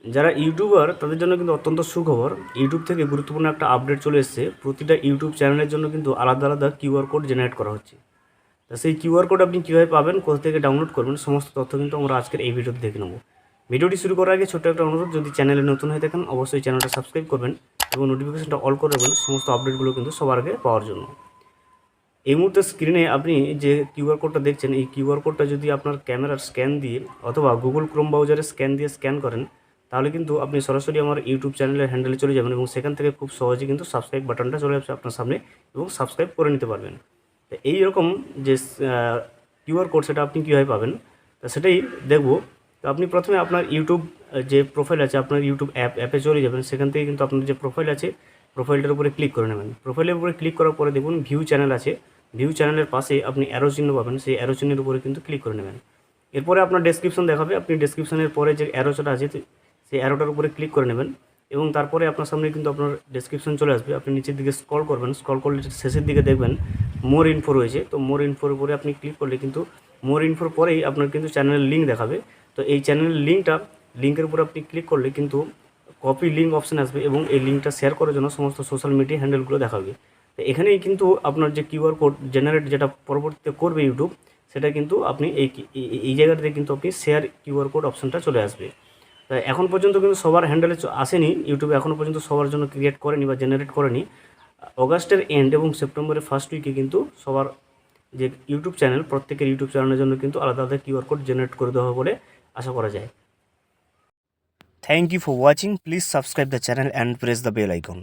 যারা ইউটিউবার তাদের জন্য কিন্তু অত্যন্ত সুখবর। ইউটিউব থেকে গুরুত্বপূর্ণ একটা আপডেট চলে এসেছে। প্রতিটা ইউটিউব চ্যানেলের জন্য কিন্তু আলাদা আলাদা কিউআর কোড জেনারেট করা হচ্ছে। তা সেই কিউআর কোড আপনি কীভাবে পাবেন, কোথা থেকে ডাউনলোড করবেন, সমস্ত তথ্য কিন্তু আমরা আজকের এই ভিডিওতে দেখে নেব। ভিডিওটি শুরু করার আগে ছোট্ট একটা অনুরোধ, যদি চ্যানেলে নতুন হয়ে থাকেন অবশ্যই চ্যানেলটা সাবস্ক্রাইব করবেন এবং নোটিফিকেশনটা অল করে দেবেন সমস্ত আপডেটগুলো কিন্তু সবার আগে পাওয়ার জন্য। এই মুহূর্তে স্ক্রিনে আপনি যে কিউআর কোডটা দেখছেন, এই কিউআর কোডটা যদি আপনার ক্যামেরার স্ক্যান দিয়ে অথবা গুগল ক্রোম ব্রাউজারে স্ক্যান দিয়ে স্ক্যান করেন, তাহলে কিন্তু আপনি সরাসরি আমার ইউটিউব চ্যানেলের হ্যান্ডেলে চলে যাবেন এবং সেখান থেকে খুব সহজে কিন্তু সাবস্ক্রাইব বাটনটা চলে আসবে আপনার সামনে এবং সাবস্ক্রাইব করে নিতে পারবেন। তো এই রকম যে কিউআর কোড সেটা আপনি কীভাবে পাবেন তা সেটাই দেখব। তো আপনি প্রথমে আপনার ইউটিউব যে প্রোফাইল আছে, আপনার ইউটিউব অ্যাপে চলে যাবেন। সেখান থেকে কিন্তু আপনার যে প্রোফাইল আছে, প্রোফাইলটার উপরে ক্লিক করে নেবেন। প্রোফাইলের উপরে ক্লিক করার পরে দেখুন ভিউ চ্যানেল আছে। ভিউ চ্যানেলের পাশে আপনি অ্যারো চিহ্ন পাবেন, সেই অ্যারো চিহ্নের উপরে কিন্তু ক্লিক করে নেবেন। এরপরে আপনার ডেসক্রিপশন দেখাবে, আপনি ডেসক্রিপশনের পরে যে অ্যারোটা আছে সেই অ্যারোটার উপরে ক্লিক করে নেবেন এবং তারপরে আপনার সামনে কিন্তু আপনার ডেসক্রিপশন চলে আসবে। আপনি নিচের দিকে স্ক্রল করবেন, স্ক্রল করলে শেষের দিকে দেখবেন মোর ইনফো রয়েছে। তো মোর ইনফোর উপরে আপনি ক্লিক করলে কিন্তু মোর ইনফোর পরেই আপনার কিন্তু চ্যানেলের লিঙ্ক দেখাবে। তো এই চ্যানেলের লিঙ্কের উপরে আপনি ক্লিক করলে কিন্তু কপি লিঙ্ক অপশান আসবে এবং এই লিঙ্কটা শেয়ার করার জন্য সমস্ত সোশ্যাল মিডিয়া হ্যান্ডেলগুলো দেখাবে। তো এখানেই কিন্তু আপনার যে কিউআর কোড জেনারেট যেটা পরবর্তীতে করবে ইউটিউব, সেটা কিন্তু আপনি এই জায়গাটাতে কিন্তু আপনি শেয়ার কিউআর কোড অপশানটা চলে আসবে। তাই এখন পর্যন্ত কিন্তু সবার হ্যান্ডেলে আসেনি, ইউটিউবে এখনও পর্যন্ত সবার জন্য ক্রিয়েট করেনি বা জেনারেট করেনি। অগাস্টের এন্ড এবং সেপ্টেম্বরের ফার্স্ট উইকে কিন্তু সবার যে ইউটিউব চ্যানেল, প্রত্যেকের ইউটিউব চ্যানেলের জন্য কিন্তু আলাদা আলাদা কিউআর কোড জেনারেট করে দেওয়া হবে বলে আশা করা যায়। Thank you for watching. Please subscribe the channel and press the bell icon.